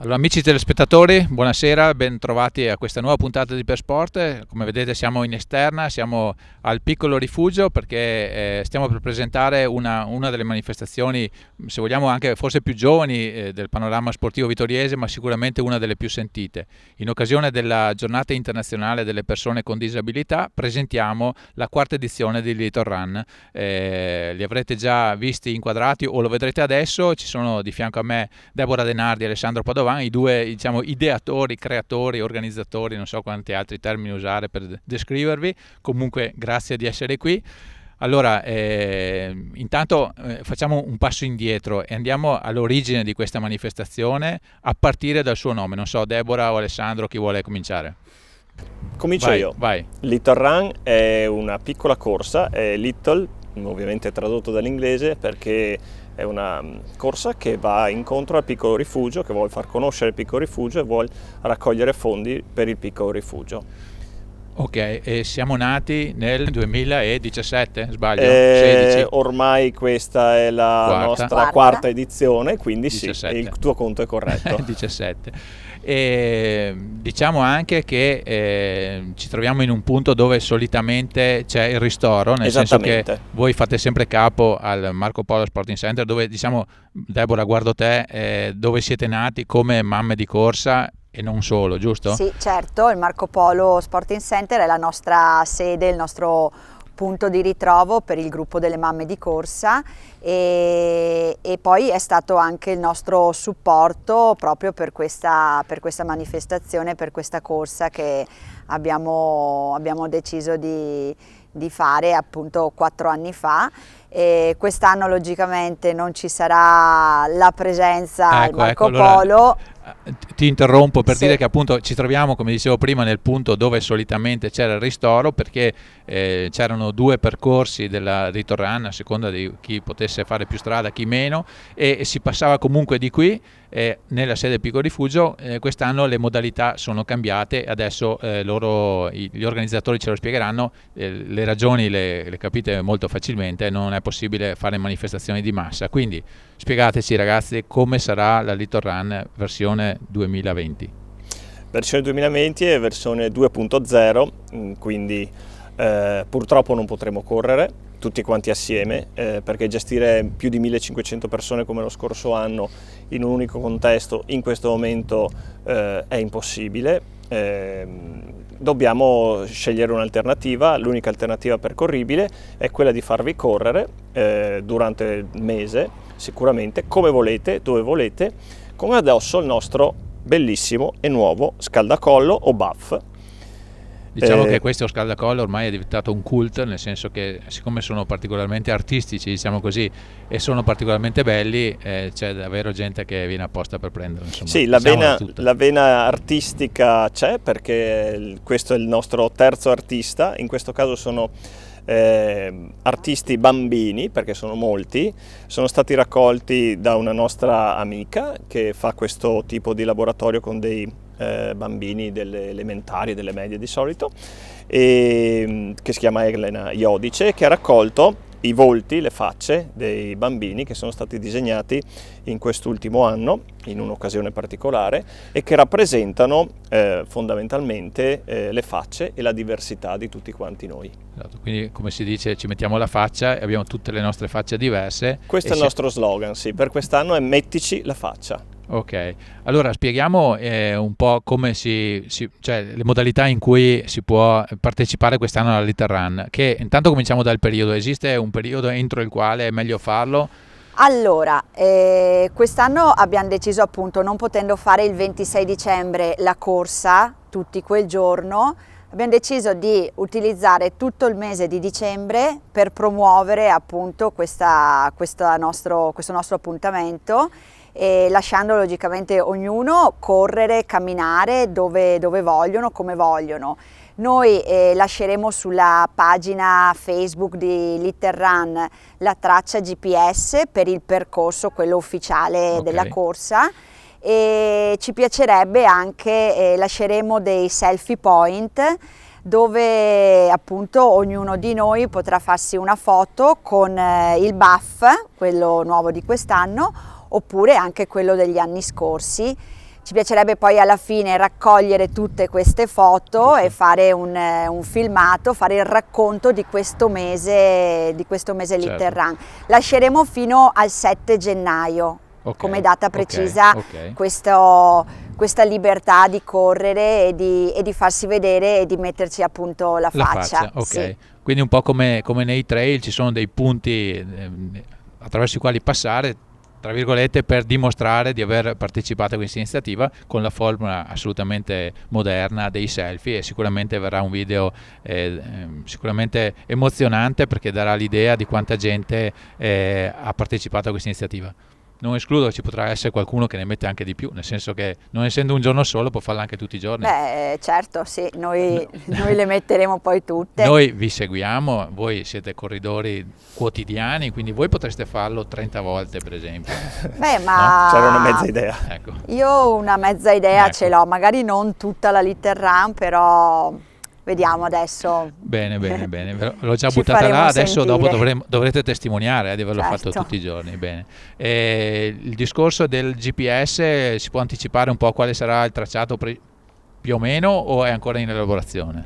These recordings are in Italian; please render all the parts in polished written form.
Allora, amici telespettatori, buonasera, ben trovati a questa nuova puntata di Per Sport. Come vedete siamo in esterna, siamo al piccolo rifugio perché stiamo per presentare una delle manifestazioni, se vogliamo anche forse più giovani del panorama sportivo vittoriese, ma sicuramente una delle più sentite. In occasione della giornata internazionale delle persone con disabilità presentiamo la quarta edizione di Little Run. Li avrete già visti inquadrati o lo vedrete adesso. Ci sono di fianco a me Deborah Denardi e Alessandro Padovan, i due, diciamo, ideatori, creatori, organizzatori, non so quanti altri termini usare per descrivervi. Comunque grazie di essere qui. Allora, intanto facciamo un passo indietro e andiamo all'origine di questa manifestazione a partire dal suo nome. Non so, Deborah o Alessandro, chi vuole cominciare? Comincio io. Vai. Little Run è una piccola corsa, è Little, ovviamente tradotto dall'inglese, perché è una corsa che va incontro al piccolo rifugio, che vuole far conoscere il piccolo rifugio e vuole raccogliere fondi per il piccolo rifugio. Ok, e siamo nati nel 2017, sbaglio? 16? Ormai questa è la nostra quarta edizione, quindi 17. Sì, il tuo conto è corretto. 17. E diciamo anche che ci troviamo in un punto dove solitamente c'è il ristoro, nel senso che voi fate sempre capo al Marco Polo Sporting Center, dove, diciamo, Deborah, guardo te, dove siete nati come mamme di corsa e non solo, giusto? Sì, certo, il Marco Polo Sporting Center è la nostra sede, il nostro punto di ritrovo per il gruppo delle mamme di corsa e poi è stato anche il nostro supporto proprio per questa manifestazione, per questa corsa che abbiamo deciso di fare appunto 4 anni fa. E quest'anno logicamente non ci sarà la presenza al Marco Polo. Allora, ti interrompo per dire che appunto ci troviamo, come dicevo prima, nel punto dove solitamente c'era il ristoro, perché c'erano 2 percorsi della Little Run a seconda di chi potesse fare più strada, chi meno, e si passava comunque di qui nella sede del piccolo rifugio. Quest'anno le modalità sono cambiate, adesso gli organizzatori ce lo spiegheranno, le ragioni le capite molto facilmente, non è possibile fare manifestazioni di massa, quindi spiegateci ragazzi come sarà la Little Run versione 2020. Versione 2020 è versione 2.0, quindi purtroppo non potremo correre tutti quanti assieme, perché gestire più di 1500 persone come lo scorso anno in un unico contesto in questo momento è impossibile. Dobbiamo scegliere un'alternativa. L'unica alternativa percorribile è quella di farvi correre durante il mese, sicuramente, come volete, dove volete, con addosso il nostro bellissimo e nuovo scaldacollo o buff. Diciamo che questo scaldacollo ormai è diventato un cult, nel senso che siccome sono particolarmente artistici, diciamo così, e sono particolarmente belli, c'è davvero gente che viene apposta per prenderlo. Insomma, sì, la vena artistica c'è, perché questo è il nostro terzo artista, in questo caso sono artisti bambini, perché sono molti, sono stati raccolti da una nostra amica che fa questo tipo di laboratorio con dei bambini delle elementari, delle medie di solito, che si chiama Elena Iodice, che ha raccolto i volti, le facce dei bambini che sono stati disegnati in quest'ultimo anno in un'occasione particolare e che rappresentano fondamentalmente le facce e la diversità di tutti quanti noi. Esatto, quindi come si dice, ci mettiamo la faccia e abbiamo tutte le nostre facce diverse. Questo è il nostro slogan, sì, per quest'anno è mettici la faccia. Ok, allora spieghiamo un po' come cioè le modalità in cui si può partecipare quest'anno alla Little Run, che intanto cominciamo dal periodo. Esiste un periodo entro il quale è meglio farlo? Allora, quest'anno abbiamo deciso, appunto, non potendo fare il 26 dicembre la corsa tutti quel giorno, abbiamo deciso di utilizzare tutto il mese di dicembre per promuovere appunto questo nostro appuntamento, e lasciando logicamente ognuno correre, camminare dove vogliono, come vogliono. Noi lasceremo sulla pagina Facebook di Little Run la traccia GPS per il percorso, quello ufficiale della corsa, e ci piacerebbe anche, lasceremo dei selfie point dove appunto ognuno di noi potrà farsi una foto con il buff, quello nuovo di quest'anno, oppure anche quello degli anni scorsi, Ci piacerebbe poi alla fine raccogliere tutte queste foto e fare un filmato, fare il racconto di questo mese Little Run. Lasceremo fino al 7 gennaio come data precisa questa libertà di correre e di farsi vedere e di metterci appunto la faccia. Sì. Quindi un po' come nei trail ci sono dei punti attraverso i quali passare, tra virgolette, per dimostrare di aver partecipato a questa iniziativa con la formula assolutamente moderna dei selfie, e sicuramente verrà un video sicuramente emozionante, perché darà l'idea di quanta gente ha partecipato a questa iniziativa. Non escludo che ci potrà essere qualcuno che ne mette anche di più, nel senso che non essendo un giorno solo può farlo anche tutti i giorni. Beh, certo, sì, noi le metteremo poi tutte. Noi vi seguiamo, voi siete corridori quotidiani, quindi voi potreste farlo 30 volte per esempio. Beh, ma c'era una mezza idea. Ecco. Io una mezza idea ce l'ho, magari non tutta la Little Run, però vediamo adesso. Bene, l'ho già buttata là, adesso dopo dovrete testimoniare di averlo fatto tutti i giorni. Bene. Il discorso del GPS, si può anticipare un po' quale sarà il tracciato più o meno, o è ancora in elaborazione?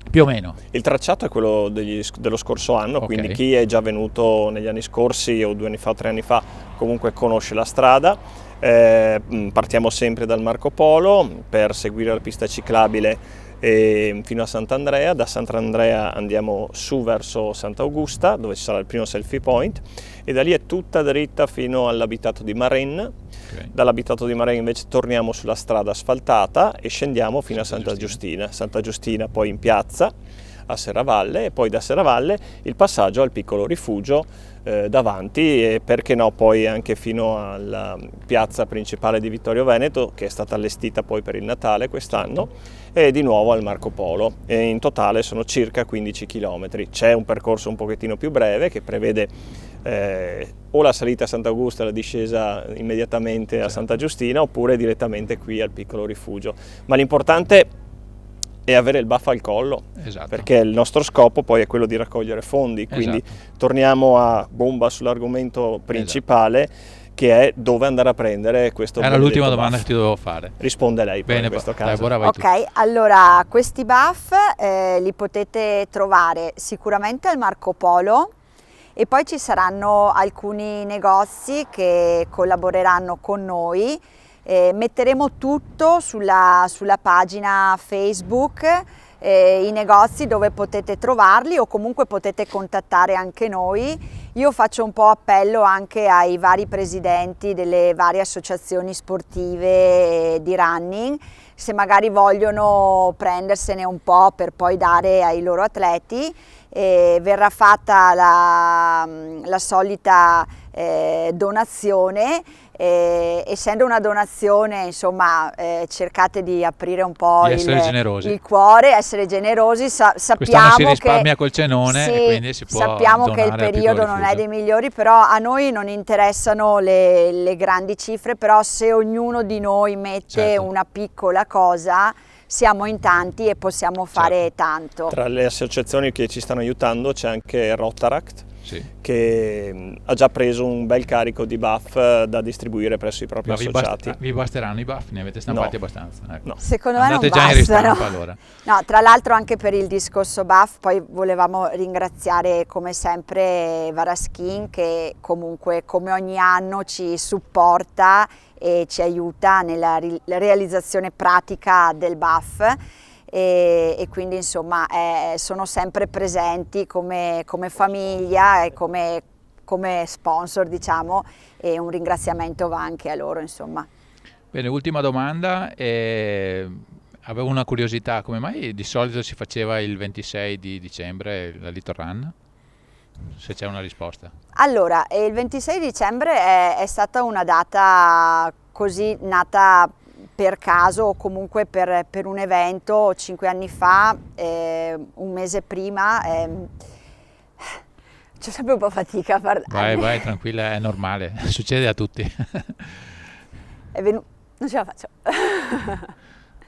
Più o meno. Il tracciato è quello dello scorso anno, quindi chi è già venuto negli anni scorsi o 2 anni fa o 3 anni fa comunque conosce la strada. Partiamo sempre dal Marco Polo per seguire la pista ciclabile fino a Sant'Andrea. Da Sant'Andrea andiamo su verso Sant'Augusta, dove ci sarà il primo selfie point, e da lì è tutta dritta fino all'abitato di Marennes. Dall'abitato di Marennes invece torniamo sulla strada asfaltata e scendiamo fino a Santa Giustina. Santa Giustina poi in piazza a Serravalle, e poi da Serravalle il passaggio al piccolo rifugio davanti, e perché no poi anche fino alla piazza principale di Vittorio Veneto, che è stata allestita poi per il Natale quest'anno, e di nuovo al Marco Polo. E in totale sono circa 15 km. C'è un percorso un pochettino più breve che prevede o la salita a Sant'Augusta e la discesa immediatamente a Santa Giustina, oppure direttamente qui al piccolo rifugio. Ma l'importante è avere il buff al collo, perché il nostro scopo poi è quello di raccogliere fondi, quindi torniamo a bomba sull'argomento principale, che è dove andare a prendere questo. Era l'ultima domanda che ti dovevo fare. Risponde lei poi in questo caso. Dai, ok, allora questi buff li potete trovare sicuramente al Marco Polo, e poi ci saranno alcuni negozi che collaboreranno con noi. Metteremo tutto sulla pagina Facebook, i negozi dove potete trovarli, o comunque potete contattare anche noi. Io faccio un po' appello anche ai vari presidenti delle varie associazioni sportive di running, se magari vogliono prendersene un po' per poi dare ai loro atleti. Verrà fatta la solita donazione. Essendo una donazione, insomma, cercate di aprire un po' il cuore, essere generosi. Sappiamo si risparmia col cenone, e quindi si può sappiamo che il periodo non è dei migliori, però a noi non interessano le grandi cifre, però se ognuno di noi mette una piccola cosa, siamo in tanti e possiamo fare tanto. Tra le associazioni che ci stanno aiutando c'è anche Rotaract, che ha già preso un bel carico di buff da distribuire presso i propri associati. Vi basteranno i buff? Ne avete stampati abbastanza? Ecco. No. Secondo me andate non già bastano. In ristampa, allora. No, tra l'altro anche per il discorso buff poi volevamo ringraziare come sempre Varaskin, che comunque come ogni anno ci supporta e ci aiuta nella realizzazione pratica del buff. E quindi insomma sono sempre presenti come famiglia e come sponsor, diciamo, e un ringraziamento va anche a loro, insomma. Bene, ultima domanda, avevo una curiosità: come mai di solito si faceva il 26 di dicembre la Little Run? Se c'è una risposta. Allora, il 26 dicembre è stata una data così nata per caso, o comunque per un evento 5 anni fa, un mese prima. C'ho sempre un po' fatica a parlare. Vai, tranquilla, è normale, succede a tutti. Non ce la faccio.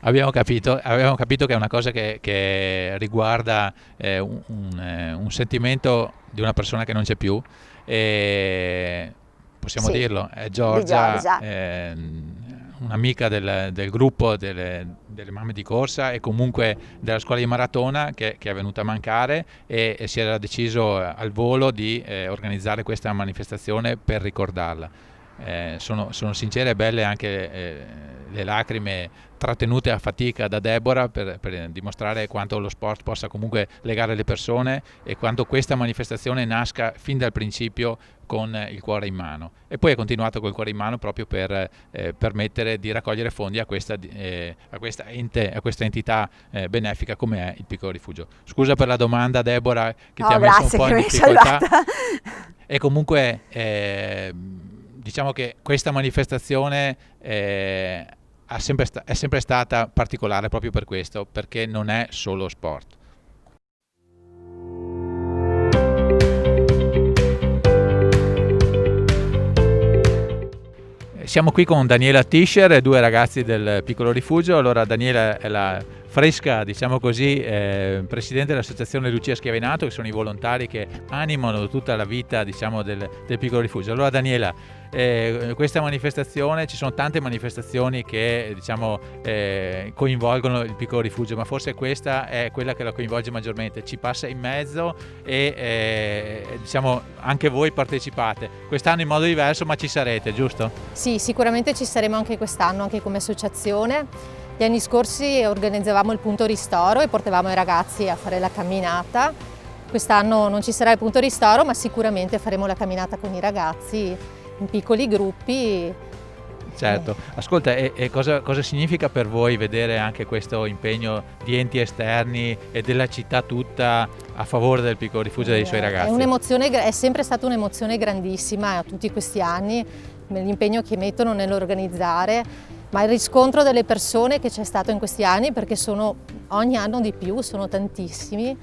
Abbiamo capito che è una cosa che riguarda un sentimento di una persona che non c'è più, e possiamo dirlo, è Giorgia. un'amica del gruppo delle mamme di corsa e comunque della scuola di maratona che è venuta a mancare e si era deciso al volo di organizzare questa manifestazione per ricordarla. Sono sincere e belle anche le lacrime trattenute a fatica da Deborah per dimostrare quanto lo sport possa comunque legare le persone e quanto questa manifestazione nasca fin dal principio con il cuore in mano, e poi è continuato col cuore in mano proprio per permettere di raccogliere fondi a questa entità benefica come è il Piccolo Rifugio. Scusa per la domanda, Deborah, che ti ha messo un po' in difficoltà. E comunque diciamo che questa manifestazione è sempre stata particolare proprio per questo, perché non è solo sport. Siamo qui con Daniela Tischer e due ragazzi del Piccolo Rifugio. Allora, Daniela è la fresca, diciamo così, presidente dell'associazione Lucia Schiavinato, che sono i volontari che animano tutta la vita, diciamo, del Piccolo Rifugio. Allora, Daniela, questa manifestazione, ci sono tante manifestazioni che, diciamo, coinvolgono il Piccolo Rifugio, ma forse questa è quella che la coinvolge maggiormente, ci passa in mezzo e diciamo anche voi partecipate quest'anno in modo diverso, ma ci sarete, giusto? Sì, sicuramente ci saremo anche quest'anno, anche come associazione. Gli anni scorsi organizzavamo il punto ristoro e portavamo i ragazzi a fare la camminata. Quest'anno non ci sarà il punto ristoro, ma sicuramente faremo la camminata con i ragazzi in piccoli gruppi. Certo, ascolta, e cosa significa per voi vedere anche questo impegno di enti esterni e della città tutta a favore del Piccolo Rifugio e dei suoi ragazzi? È sempre stata un'emozione grandissima tutti questi anni, l'impegno che mettono nell'organizzare, ma il riscontro delle persone che c'è stato in questi anni, perché sono ogni anno di più, sono tantissimi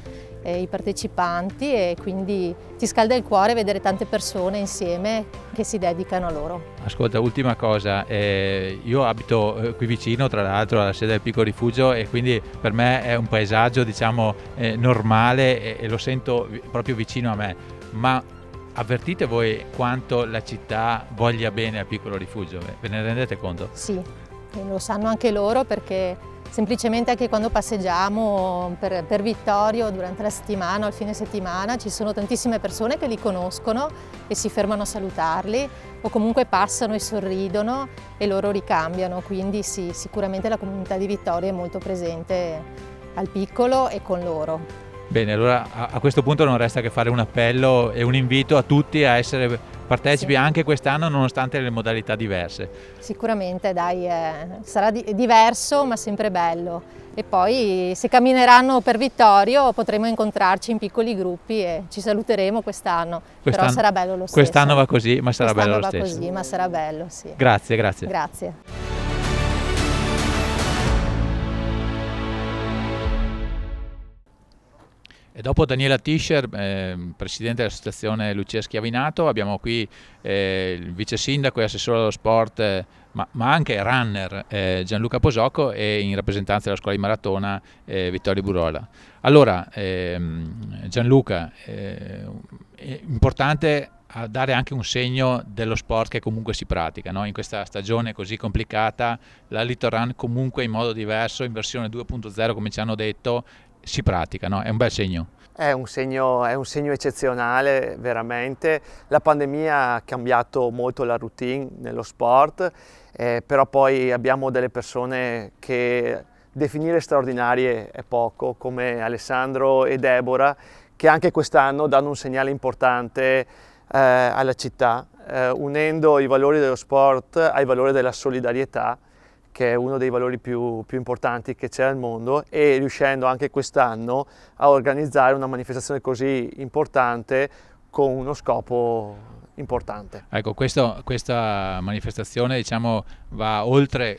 i partecipanti, e quindi ti scalda il cuore vedere tante persone insieme che si dedicano a loro. Ascolta, ultima cosa, io abito qui vicino, tra l'altro, alla sede del Piccolo Rifugio, e quindi per me è un paesaggio, diciamo, normale e lo sento proprio vicino a me, ma avvertite voi quanto la città voglia bene al Piccolo Rifugio? Ve ne rendete conto? Sì, lo sanno anche loro, perché semplicemente anche quando passeggiamo per Vittorio durante la settimana o il fine settimana ci sono tantissime persone che li conoscono e si fermano a salutarli, o comunque passano e sorridono e loro ricambiano, quindi sì, sicuramente la comunità di Vittorio è molto presente al Piccolo e con loro. Bene, allora a questo punto non resta che fare un appello e un invito a tutti a essere partecipi, sì, anche quest'anno, nonostante le modalità diverse. Sicuramente, dai, sarà diverso ma sempre bello, e poi se cammineranno per Vittorio potremo incontrarci in piccoli gruppi e ci saluteremo quest'anno, però sarà bello lo stesso. Quest'anno va così, ma sarà bello lo stesso. Quest'anno va così, ma sarà bello, sì. Grazie, grazie. Grazie. E dopo Daniela Tischer, presidente dell'associazione Lucia Schiavinato, abbiamo qui il vice sindaco e assessore allo sport, ma anche runner, Gianluca Posocco, e in rappresentanza della scuola di maratona Vittorio Burola. Allora, Gianluca, è importante a dare anche un segno dello sport che comunque si pratica, no? In questa stagione così complicata la Little Run comunque in modo diverso, in versione 2.0, come ci hanno detto, si pratica, no? È un bel segno. È un segno eccezionale, veramente. La pandemia ha cambiato molto la routine nello sport, però poi abbiamo delle persone che definire straordinarie è poco, come Alessandro e Deborah, che anche quest'anno danno un segnale importante alla città, unendo i valori dello sport ai valori della solidarietà, che è uno dei valori più importanti che c'è al mondo, e riuscendo anche quest'anno a organizzare una manifestazione così importante con uno scopo importante. Ecco, questa manifestazione, diciamo, va oltre.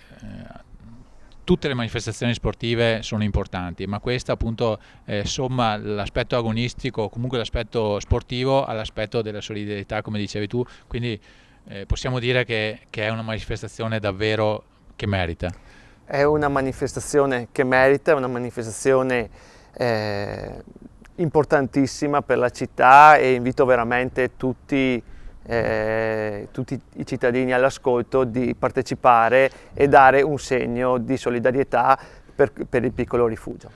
Tutte le manifestazioni sportive sono importanti, ma questa appunto somma l'aspetto agonistico, comunque l'aspetto sportivo, all'aspetto della solidarietà, come dicevi tu, quindi possiamo dire che è una manifestazione davvero che merita. È una manifestazione che merita, è una manifestazione importantissima per la città, e invito veramente tutti tutti i cittadini all'ascolto di partecipare e dare un segno di solidarietà per il piccolo rifugio.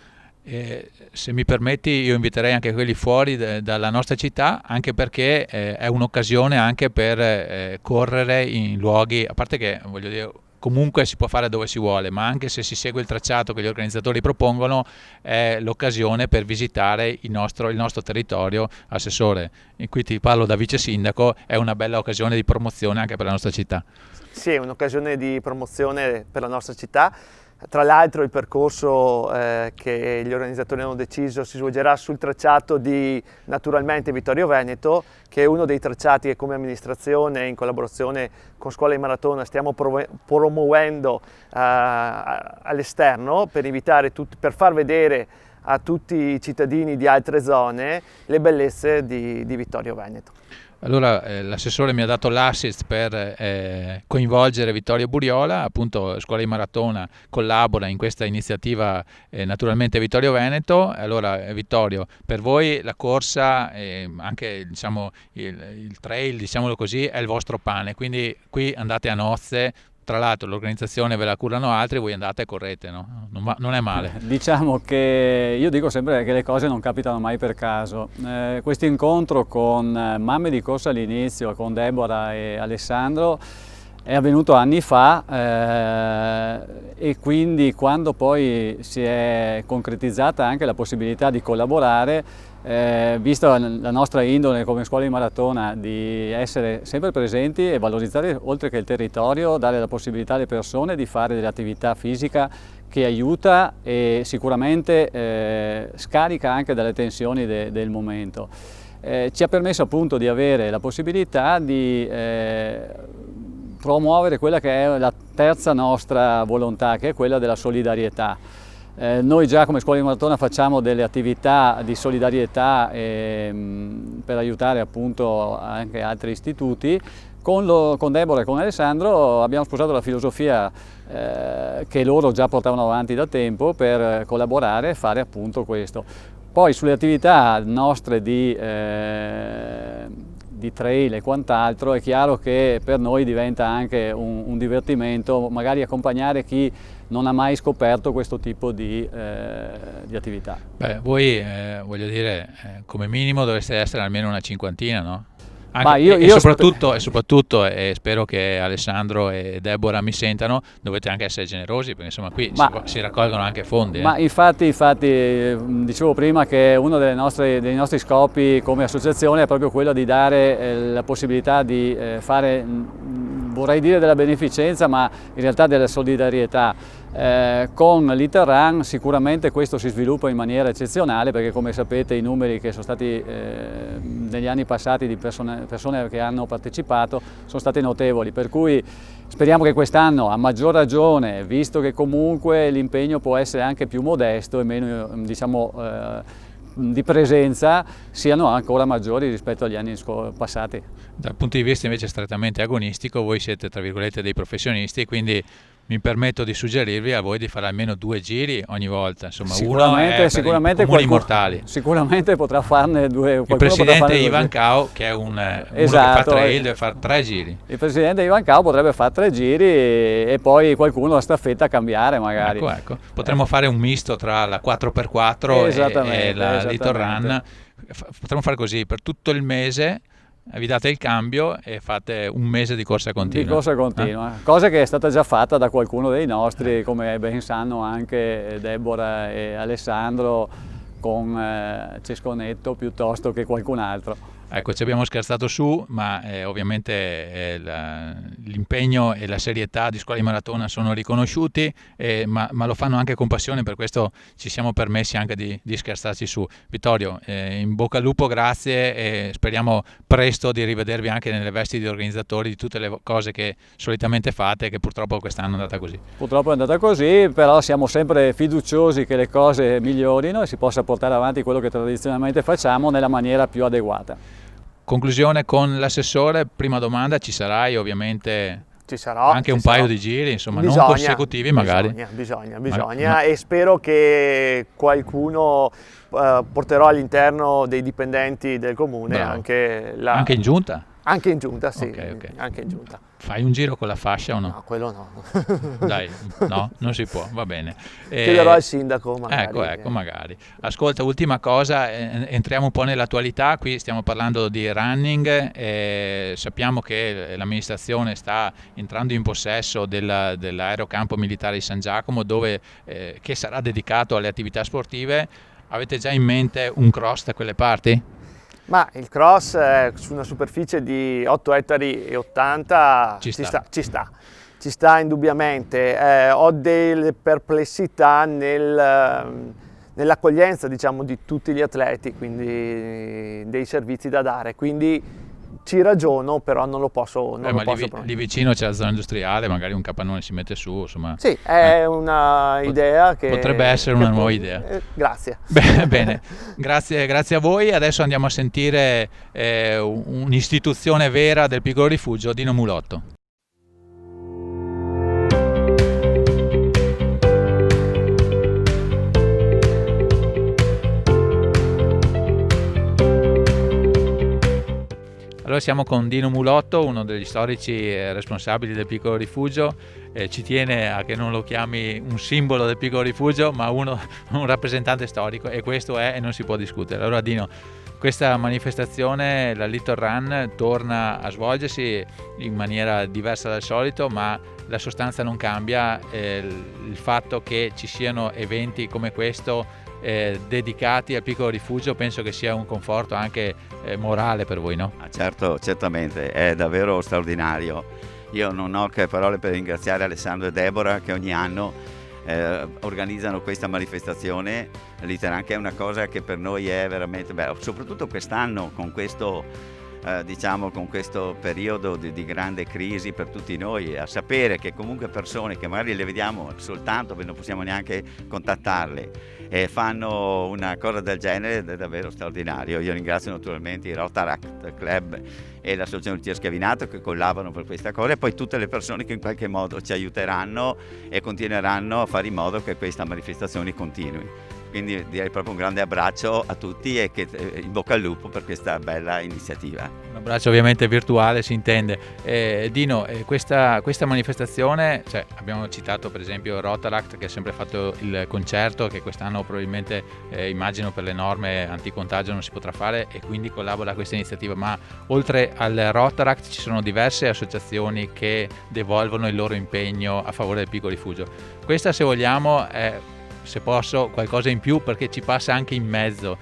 Se mi permetti, io inviterei anche quelli fuori dalla nostra città, anche perché è un'occasione anche per correre in luoghi, a parte che voglio dire, comunque si può fare dove si vuole, ma anche se si segue il tracciato che gli organizzatori propongono è l'occasione per visitare il nostro territorio. Assessore, in cui ti parlo da vice sindaco, è una bella occasione di promozione anche per la nostra città. Sì, è un'occasione di promozione per la nostra città. Tra l'altro il percorso che gli organizzatori hanno deciso si svolgerà sul tracciato di naturalmente Vittorio Veneto, che è uno dei tracciati che come amministrazione in collaborazione con Scuola di Maratona stiamo promuovendo all'esterno per far vedere a tutti i cittadini di altre zone le bellezze di Vittorio Veneto. Allora l'assessore mi ha dato l'assist per coinvolgere Vittorio Buriola, appunto Scuola di Maratona collabora in questa iniziativa naturalmente Vittorio Veneto. Allora Vittorio, per voi la corsa anche diciamo il trail, diciamolo così, è il vostro pane, quindi qui andate a nozze. Tra l'altro l'organizzazione ve la curano altri, voi andate e correte, no? Non è male. Diciamo che io dico sempre che le cose non capitano mai per caso. Questo incontro con Mamme di Corsa all'inizio, con Deborah e Alessandro, è avvenuto anni fa e quindi quando poi si è concretizzata anche la possibilità di collaborare, vista la nostra indole come Scuola di Maratona di essere sempre presenti e valorizzare oltre che il territorio, dare la possibilità alle persone di fare dell'attività fisica che aiuta e sicuramente scarica anche dalle tensioni del momento. Ci ha permesso appunto di avere la possibilità di promuovere quella che è la terza nostra volontà, che è quella della solidarietà. Noi già come Scuola di Maratona facciamo delle attività di solidarietà per aiutare appunto anche altri istituti. Con Deborah e con Alessandro abbiamo sposato la filosofia che loro già portavano avanti da tempo per collaborare e fare appunto questo. Poi sulle attività nostre di trail e quant'altro è chiaro che per noi diventa anche un divertimento magari accompagnare chi non ha mai scoperto questo tipo di attività. Beh, voi voglio dire come minimo dovreste essere almeno una cinquantina, no? Anche, soprattutto e spero che Alessandro e Deborah mi sentano, dovete anche essere generosi perché insomma qui si raccolgono anche fondi. Ma infatti dicevo prima che uno dei nostri scopi come associazione è proprio quello di dare la possibilità di fare, vorrei dire della beneficenza, ma in realtà della solidarietà. Con l'Iter-Run sicuramente questo si sviluppa in maniera eccezionale perché come sapete i numeri che sono stati negli anni passati di persone che hanno partecipato sono stati notevoli, per cui speriamo che quest'anno a maggior ragione, visto che comunque l'impegno può essere anche più modesto e meno diciamo di presenza, siano ancora maggiori rispetto agli anni passati. Dal punto di vista invece strettamente agonistico voi siete tra virgolette dei professionisti, quindi mi permetto di suggerirvi a voi di fare almeno 2 giri ogni volta, insomma sicuramente comuni mortali. Sicuramente potrà farne 2. Il presidente Ivan Cao, che è uno che fa trail, deve fare 3 giri. Il presidente Ivan Cao potrebbe fare 3 giri e poi qualcuno la staffetta cambiare magari. Ecco. Potremmo fare un misto tra la 4x4 e la Little Run. Potremmo fare così per tutto il mese. Vi date il cambio e fate un mese di corsa continua. Di corsa continua, cosa che è stata già fatta da qualcuno dei nostri, come ben sanno anche Deborah e Alessandro con Cesconetto piuttosto che qualcun altro. Ecco, ci abbiamo scherzato su, ma ovviamente l'impegno e la serietà di Scuola di Maratona sono riconosciuti, ma lo fanno anche con passione, per questo ci siamo permessi anche di scherzarci su. Vittorio, in bocca al lupo, grazie e speriamo presto di rivedervi anche nelle vesti di organizzatori di tutte le cose che solitamente fate, che purtroppo quest'anno è andata così. Purtroppo è andata così, però siamo sempre fiduciosi che le cose migliorino e si possa portare avanti quello che tradizionalmente facciamo nella maniera più adeguata. Conclusione con l'assessore, prima domanda, ci sarai ovviamente anche un paio di giri, insomma non consecutivi magari. Bisogna e spero che qualcuno porterò all'interno dei dipendenti del comune anche in giunta. Anche in giunta, sì, Ok. anche in giunta. Fai un giro con la fascia o no? No, quello no. Dai, no, non si può, va bene. Chiederò al sindaco magari. Ecco, magari. Ascolta, ultima cosa, entriamo un po' nell'attualità, qui stiamo parlando di running, sappiamo che l'amministrazione sta entrando in possesso dell'aerocampo militare di San Giacomo, che sarà dedicato alle attività sportive. Avete già in mente un cross da quelle parti? Ma il cross su una superficie di 8 ettari e 80 ci sta indubbiamente. Ho delle perplessità nell'accoglienza, diciamo, di tutti gli atleti, quindi dei servizi da dare, quindi ci ragiono, però non lo posso promettere. Lì vicino c'è la zona industriale, magari un capannone si mette su, insomma. Sì, è una idea che potrebbe essere una nuova idea. Grazie. Bene, grazie a voi. Adesso andiamo a sentire un'istituzione vera del piccolo rifugio, Dino Mulotto. Allora siamo con Dino Mulotto, uno degli storici responsabili del piccolo rifugio. Ci tiene a che non lo chiami un simbolo del piccolo rifugio, ma un rappresentante storico, e questo è e non si può discutere. Allora Dino, questa manifestazione, la Little Run, torna a svolgersi in maniera diversa dal solito, ma la sostanza non cambia. Il fatto che ci siano eventi come questo dedicati al piccolo rifugio penso che sia un conforto anche morale per voi, no? Certo, certamente, è davvero straordinario. Io non ho che parole per ringraziare Alessandro e Deborah che ogni anno organizzano questa manifestazione. Little Run, che è una cosa che per noi è veramente bella, soprattutto quest'anno con questo con questo periodo di grande crisi per tutti noi, a sapere che comunque persone che magari le vediamo soltanto, non possiamo neanche contattarle, e fanno una cosa del genere, è davvero straordinario. Io ringrazio naturalmente il Rotaract Club e l'associazione Tir Schiavinato che collaborano per questa cosa, e poi tutte le persone che in qualche modo ci aiuteranno e continueranno a fare in modo che questa manifestazione continui. Quindi direi proprio un grande abbraccio a tutti e in bocca al lupo per questa bella iniziativa. Un abbraccio ovviamente virtuale, si intende. Dino, questa manifestazione, abbiamo citato per esempio Rotaract che ha sempre fatto il concerto, che quest'anno probabilmente immagino per le norme anticontagio non si potrà fare, e quindi collabora a questa iniziativa, ma oltre al Rotaract ci sono diverse associazioni che devolvono il loro impegno a favore del piccolo rifugio. Questa, se vogliamo, è, se posso, qualcosa in più, perché ci passa anche in mezzo,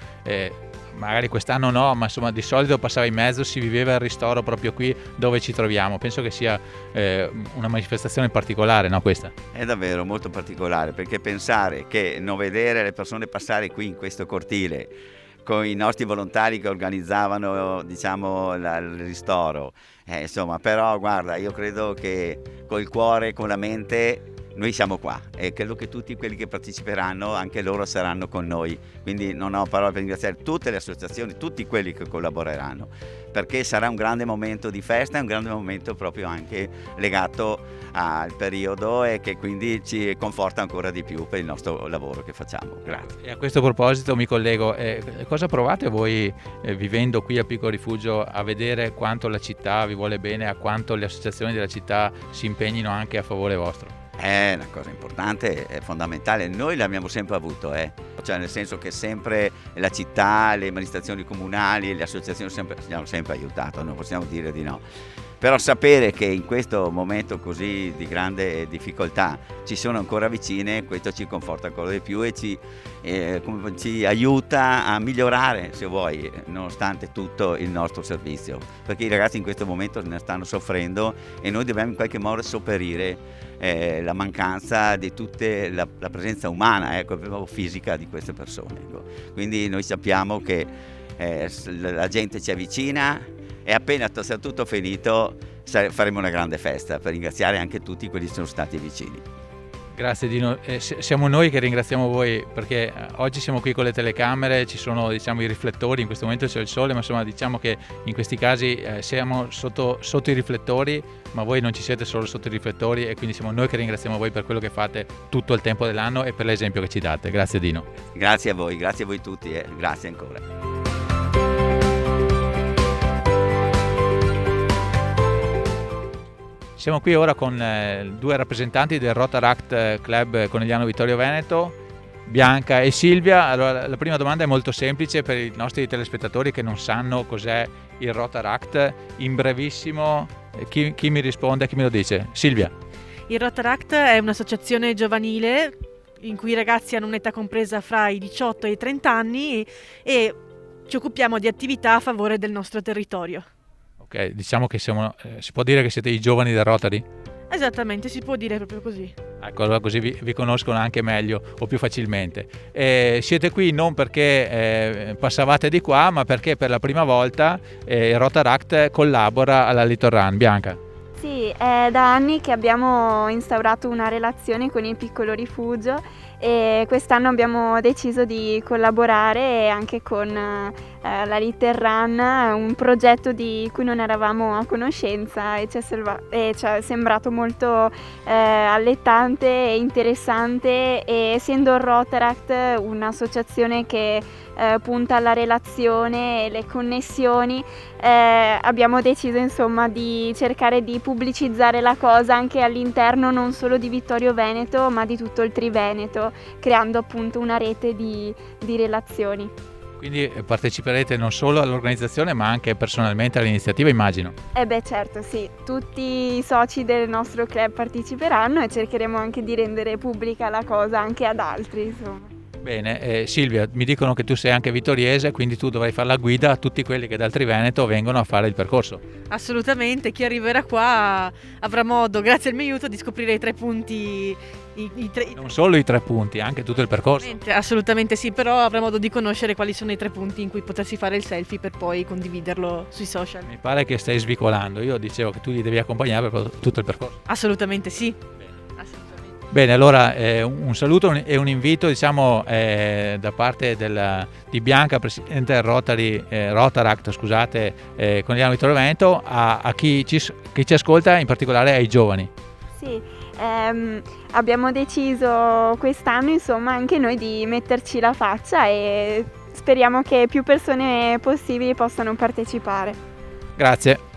magari quest'anno no, ma insomma di solito passava in mezzo, si viveva il ristoro proprio qui dove ci troviamo. Penso che sia una manifestazione particolare, no, questa? È davvero molto particolare, perché pensare che non vedere le persone passare qui in questo cortile con i nostri volontari che organizzavano, diciamo, il ristoro, insomma, però guarda, io credo che col cuore, con la mente, noi siamo qua, e credo che tutti quelli che parteciperanno, anche loro saranno con noi, quindi non ho parole per ringraziare tutte le associazioni, tutti quelli che collaboreranno, perché sarà un grande momento di festa, un grande momento proprio anche legato al periodo, e che quindi ci conforta ancora di più per il nostro lavoro che facciamo. Grazie. E a questo proposito mi collego, cosa provate voi vivendo qui al piccolo rifugio a vedere quanto la città vi vuole bene, a quanto le associazioni della città si impegnino anche a favore vostro? È una cosa importante, è fondamentale, noi l'abbiamo sempre avuto, cioè nel senso che sempre la città, le amministrazioni comunali, le associazioni ci hanno sempre aiutato, non possiamo dire di no. Però sapere che in questo momento così di grande difficoltà ci sono ancora vicine, questo ci conforta ancora di più e ci aiuta a migliorare, se vuoi, nonostante tutto, il nostro servizio. Perché i ragazzi in questo momento ne stanno soffrendo e noi dobbiamo in qualche modo sopperire la mancanza di tutta la presenza umana, proprio fisica di queste persone. Quindi noi sappiamo che la gente ci avvicina, e appena sia tutto finito faremo una grande festa per ringraziare anche tutti quelli che sono stati vicini. Grazie Dino, siamo noi che ringraziamo voi, perché oggi siamo qui con le telecamere, ci sono, diciamo, i riflettori, in questo momento c'è il sole, ma insomma diciamo che in questi casi siamo sotto i riflettori, ma voi non ci siete solo sotto i riflettori, e quindi siamo noi che ringraziamo voi per quello che fate tutto il tempo dell'anno e per l'esempio che ci date. Grazie Dino. Grazie a voi tutti, grazie ancora. Siamo qui ora con due rappresentanti del Rotaract Club Conegliano Vittorio Veneto, Bianca e Silvia. Allora, la prima domanda è molto semplice per i nostri telespettatori che non sanno cos'è il Rotaract. In brevissimo, chi mi risponde, chi me lo dice? Silvia. Il Rotaract è un'associazione giovanile in cui i ragazzi hanno un'età compresa fra i 18 e i 30 anni e ci occupiamo di attività a favore del nostro territorio. Ok, diciamo che si può dire che siete i giovani del Rotary? Esattamente, si può dire proprio così. Ecco, allora così vi conoscono anche meglio o più facilmente. Siete qui non perché passavate di qua, ma perché per la prima volta il Rotaract collabora alla Little Run. Bianca. Sì, è da anni che abbiamo instaurato una relazione con il Piccolo Rifugio e quest'anno abbiamo deciso di collaborare anche con la Little Run, un progetto di cui non eravamo a conoscenza e ci è sembrato molto allettante e interessante, e essendo il Rotaract un'associazione che punta alla relazione e le connessioni, abbiamo deciso insomma di cercare di pubblicizzare la cosa anche all'interno non solo di Vittorio Veneto ma di tutto il Triveneto, creando appunto una rete di relazioni. Quindi parteciperete non solo all'organizzazione ma anche personalmente all'iniziativa, immagino. Certo, sì, tutti i soci del nostro club parteciperanno e cercheremo anche di rendere pubblica la cosa anche ad altri, insomma. Bene, Silvia, mi dicono che tu sei anche vittoriese, quindi tu dovrai fare la guida a tutti quelli che dal Triveneto vengono a fare il percorso. Assolutamente, chi arriverà qua avrà modo, grazie al mio aiuto, di scoprire i 3 punti. Non solo i 3 punti, anche tutto il percorso. Assolutamente sì, però avrà modo di conoscere quali sono i 3 punti in cui potersi fare il selfie per poi condividerlo sui social. Mi pare che stai svicolando, io dicevo che tu li devi accompagnare per tutto il percorso. Assolutamente sì. Bene, allora un saluto e un invito, diciamo, da parte di Bianca, presidente del Rotaract, scusate, Conegliano Vittorio Veneto, a chi ci ascolta, in particolare ai giovani. Sì, abbiamo deciso quest'anno insomma anche noi di metterci la faccia e speriamo che più persone possibili possano partecipare. Grazie.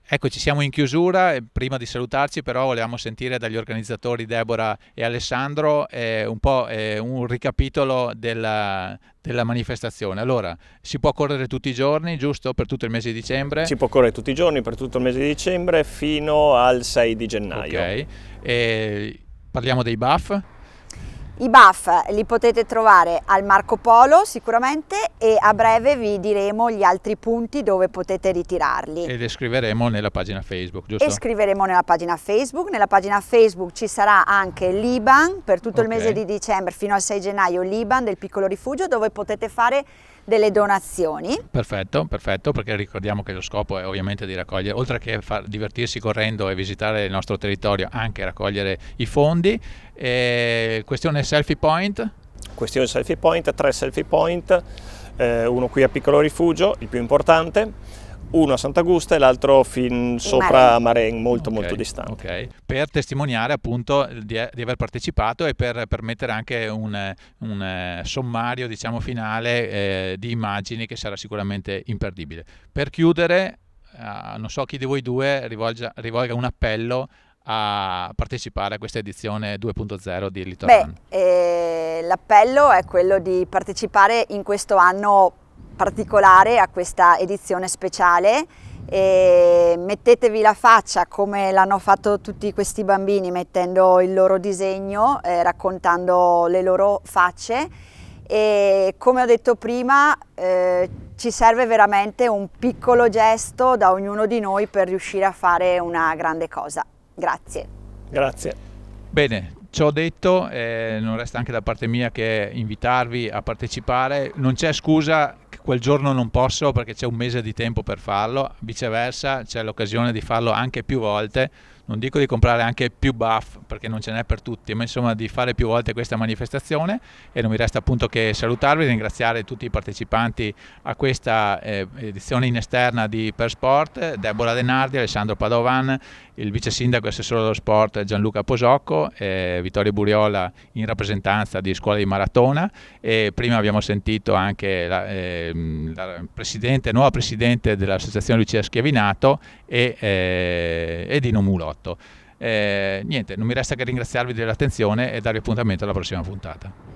Eccoci, siamo in chiusura. Prima di salutarci però volevamo sentire dagli organizzatori Deborah e Alessandro un po' un ricapitolo della manifestazione. Allora, si può correre tutti i giorni, giusto? Per tutto il mese di dicembre? Si può correre tutti i giorni per tutto il mese di dicembre fino al 6 di gennaio. Ok, parliamo dei buff. I buff li potete trovare al Marco Polo sicuramente, e a breve vi diremo gli altri punti dove potete ritirarli. E le scriveremo nella pagina Facebook, giusto? E scriveremo nella pagina Facebook. Nella pagina Facebook ci sarà anche l'IBAN per tutto il mese di dicembre fino al 6 gennaio, l'IBAN del Piccolo Rifugio, dove potete fare delle donazioni. Perfetto, perché ricordiamo che lo scopo è ovviamente di raccogliere, oltre che divertirsi correndo e visitare il nostro territorio, anche raccogliere i fondi. Questione selfie point? Questione selfie point, 3 selfie point, uno qui a Piccolo Rifugio, il più importante, uno a Sant'Agusta e l'altro fin sopra Maren, molto distante. Ok, per testimoniare appunto di aver partecipato e per mettere anche un sommario, diciamo, finale di immagini che sarà sicuramente imperdibile. Per chiudere, non so chi di voi due rivolga un appello a partecipare a questa edizione 2.0 di Little Run. L'appello è quello di partecipare in questo anno particolare a questa edizione speciale. Mettetevi la faccia come l'hanno fatto tutti questi bambini, mettendo il loro disegno, raccontando le loro facce, e come ho detto prima ci serve veramente un piccolo gesto da ognuno di noi per riuscire a fare una grande cosa. Grazie. Grazie. Bene, ciò detto, non resta anche da parte mia che invitarvi a partecipare. Non c'è scusa che quel giorno non posso, perché c'è un mese di tempo per farlo, viceversa c'è l'occasione di farlo anche più volte. non dico di comprare anche più buff perché non ce n'è per tutti, ma insomma di fare più volte questa manifestazione, e non mi resta appunto che salutarvi e ringraziare tutti i partecipanti a questa edizione in esterna di Per Sport, Deborah Denardi, Alessandro Padovan, il vice sindaco e assessore dello sport Gianluca Posocco, Vittorio Buriola in rappresentanza di Scuola di Maratona, e prima abbiamo sentito anche la nuova presidente dell'associazione Lucia Schiavinato e Dino Mulotto. Niente, non mi resta che ringraziarvi dell'attenzione e darvi appuntamento alla prossima puntata.